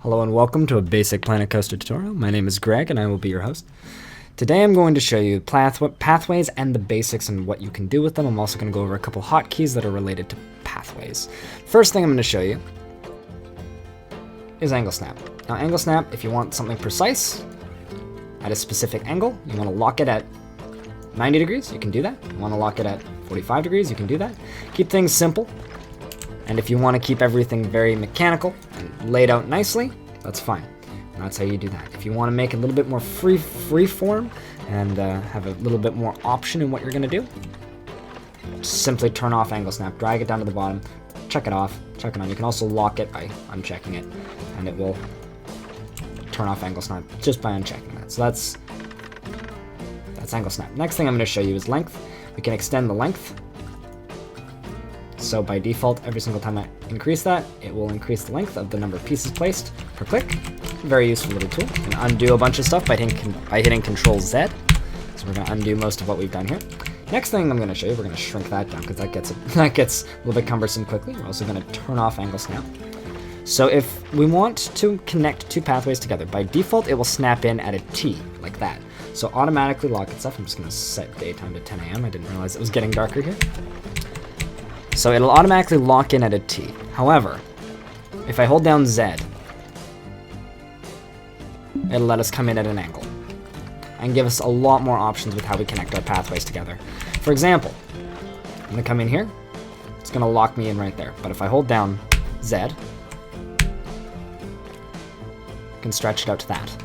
Hello and welcome to a basic Planet Coaster tutorial. My name is Greg and I will be your host. Today I'm going to show you pathways and the basics and what you can do with them. I'm also going to go over a couple hotkeys that are related to pathways. First thing I'm going to show you is angle snap. Now angle snap, if you want something precise at a specific angle, you want to lock it at 90 degrees, you can do that. You want to lock it at 45 degrees, you can do that. Keep things simple. And if you want to keep everything very mechanical and laid out nicely, that's fine. And that's how you do that. If you want to make it a little bit more free form and have a little bit more option in what you're going to do, just simply turn off angle snap, drag it down to the bottom, check it off, check it on. You can also lock it by unchecking it, and it will turn off angle snap just by unchecking that. So that's angle snap. Next thing I'm going to show you is length. We can extend the length. So by default, every single time I increase that, it will increase the length of the number of pieces placed per click. Very useful little tool. You can undo a bunch of stuff by hitting Control Z. So we're going to undo most of what we've done here. Next thing I'm going to show you, we're going to shrink that down because that gets a little bit cumbersome quickly. We're also going to turn off angle snap. So if we want to connect two pathways together, by default it will snap in at a T, like that. So automatically lock itself. I'm just going to set daytime to 10 a.m. I didn't realize it was getting darker here. So it'll automatically lock in at a T. However, if I hold down Z, it'll let us come in at an angle and give us a lot more options with how we connect our pathways together. For example, I'm going to come in here. It's going to lock me in right there. But if I hold down Z, I can stretch it out to that.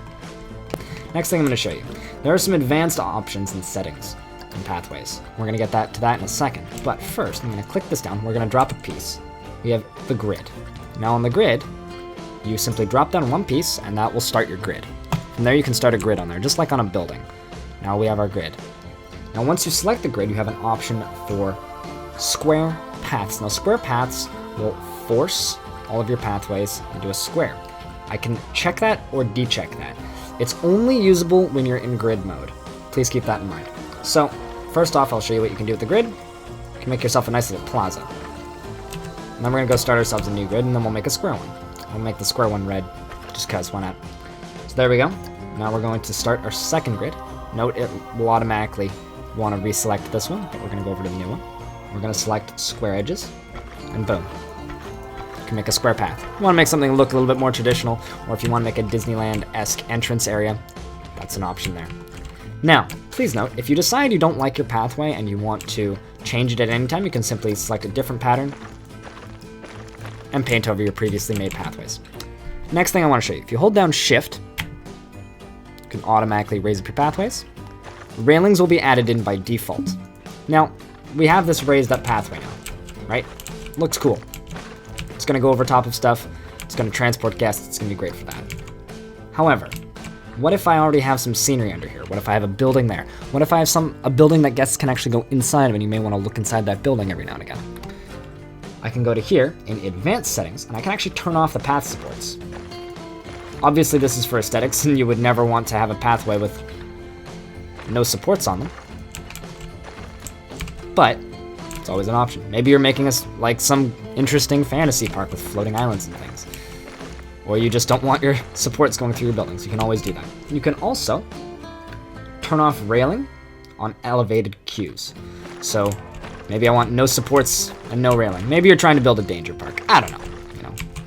Next thing I'm going to show you. There are some advanced options and settings and pathways. We're going to get to that in a second. But first, I'm going to click this down. We're going to drop a piece. We have the grid. Now on the grid, you simply drop down one piece and that will start your grid. From there you can start a grid on there, just like on a building. Now we have our grid. Now once you select the grid, you have an option for square paths. Now square paths will force all of your pathways into a square. I can check that or decheck that. It's only usable when you're in grid mode. Please keep that in mind. So, first off, I'll show you what you can do with the grid. You can make yourself a nice little plaza. And then we're going to go start ourselves a new grid, and then we'll make a square one. We'll make the square one red, just because, why not? So there we go. Now we're going to start our second grid. Note it will automatically want to reselect this one, but we're going to go over to the new one. We're going to select square edges, and boom. You can make a square path. If you want to make something look a little bit more traditional, or if you want to make a Disneyland-esque entrance area, that's an option there. Now, please note, if you decide you don't like your pathway and you want to change it at any time, you can simply select a different pattern and paint over your previously made pathways. Next thing I want to show you, if you hold down Shift, you can automatically raise up your pathways. Railings will be added in by default. Now, we have this raised up pathway now, right? Looks cool. It's going to go over top of stuff. It's going to transport guests. It's going to be great for that. However, what if I already have some scenery under here? What if I have a building there? What if I have a building that guests can actually go inside of and you may want to look inside that building every now and again? I can go to here in advanced settings and I can actually turn off the path supports. Obviously this is for aesthetics and you would never want to have a pathway with no supports on them. But it's always an option. Maybe you're making us like some interesting fantasy park with floating islands and things. Or you just don't want your supports going through your buildings. You can always do that. You can also turn off railing on elevated queues. So maybe I want no supports and no railing. Maybe you're trying to build a danger park. I don't know.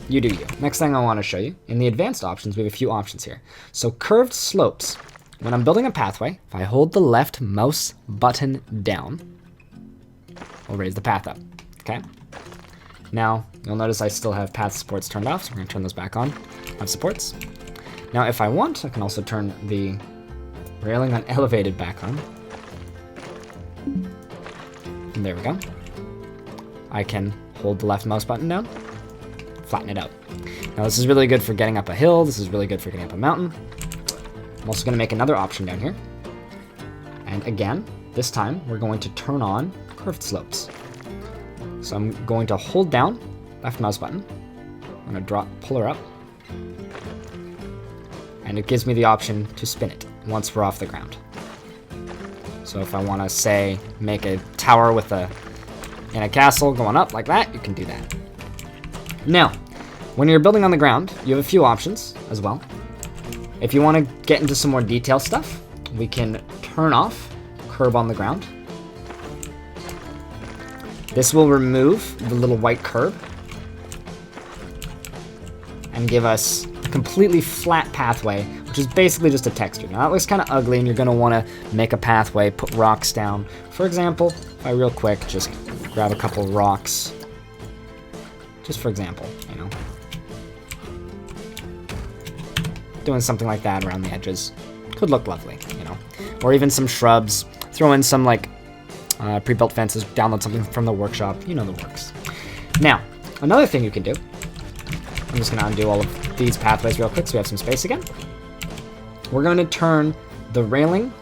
You do you. Next thing I want to show you, in the advanced options, we have a few options here. So curved slopes. When I'm building a pathway, if I hold the left mouse button down, I'll raise the path up. Okay? Now, you'll notice I still have path supports turned off, so we're going to turn those back on. I have supports. Now, if I want, I can also turn the railing on elevated back on. And there we go. I can hold the left mouse button down, flatten it out. Now, this is really good for getting up a hill. This is really good for getting up a mountain. I'm also going to make another option down here. And again, this time, we're going to turn on curved slopes. So I'm going to hold down left mouse button. I'm going to pull her up. And it gives me the option to spin it once we're off the ground. So if I want to, say, make a tower in a castle going up like that, you can do that. Now, When you're building on the ground, you have a few options as well. If you want to get into some more detail stuff, we can turn off curb on the ground. This will remove the little white curb and give us a completely flat pathway, which is basically just a texture. Now that looks kind of ugly, and you're going to want to make a pathway, put rocks down. For example, if I real quick just grab a couple rocks, just for example, you know, doing something like that around the edges could look lovely, you know, or even some shrubs. Throw in some like pre-built fences, download something from the workshop, you know the works. Now, another thing you can do, I'm just going to undo all of these pathways real quick so we have some space again. We're going to turn the railing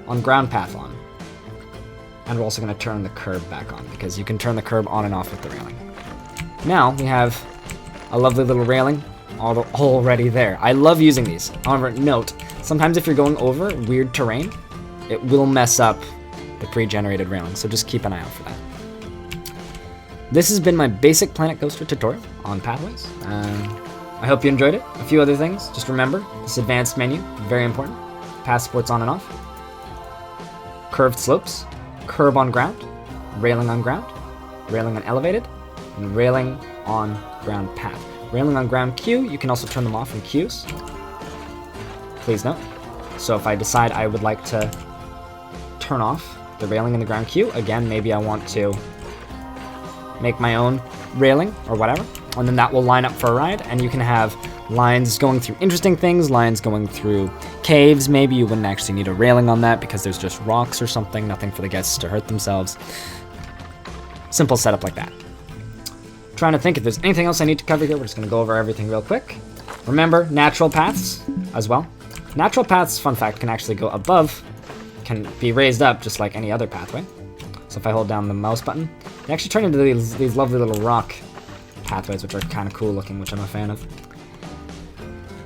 on ground path on. And we're also going to turn the curb back on, because you can turn the curb on and off with the railing. Now we have a lovely little railing already there. I love using these. However, note, sometimes if you're going over weird terrain, it will mess up the pre-generated railing, so just keep an eye out for that. This has been my basic Planet Coaster tutorial on pathways. I hope you enjoyed it. A few other things, just remember, this advanced menu, very important. Path supports on and off. Curved slopes, curb on ground, railing on ground, railing on elevated, and railing on ground path. Railing on ground queue, you can also turn them off in queues. Please note. So if I decide I would like to turn off the railing in the ground queue, again, maybe I want to make my own railing or whatever, and then that will line up for a ride, and you can have lines going through interesting things, lines going through caves. Maybe you wouldn't actually need a railing on that because there's just rocks or something, nothing for the guests to hurt themselves. Simple setup like that. Trying to think if there's anything else I need to cover here. We're just going to go over everything real quick. Remember, natural paths as well. Natural paths, fun fact, can actually go above, can be raised up just like any other pathway. So if I hold down the mouse button, they actually turn into these lovely little rock pathways, which are kind of cool looking, which I'm a fan of.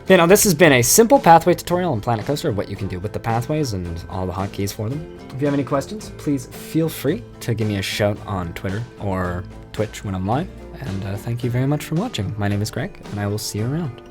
You know, this has been a simple pathway tutorial on Planet Coaster of what you can do with the pathways and all the hotkeys for them. If you have any questions, please feel free to give me a shout on Twitter or Twitch when I'm live. And thank you very much for watching. My name is Greg, and I will see you around.